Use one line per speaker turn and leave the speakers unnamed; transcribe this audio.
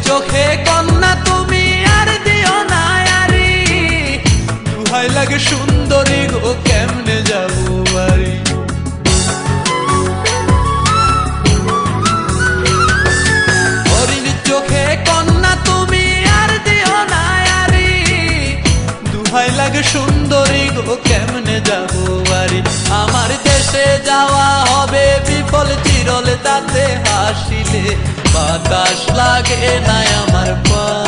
চোখে কন্যা তুমি আর দিও না আরি, দুহাই লাগে সুন্দরী গো কেমনে যাবো বাড়ি। হরিণ চোখে কন্যা তুমি আর দিও না আরি, দুহাই লাগে সুন্দরী গো কেমনে যাবো বাড়ি। আমার দেশে যাওয়া হবে বিফল চিরল, তাতে হাসিলে বাতাস লাগে না আমার পা।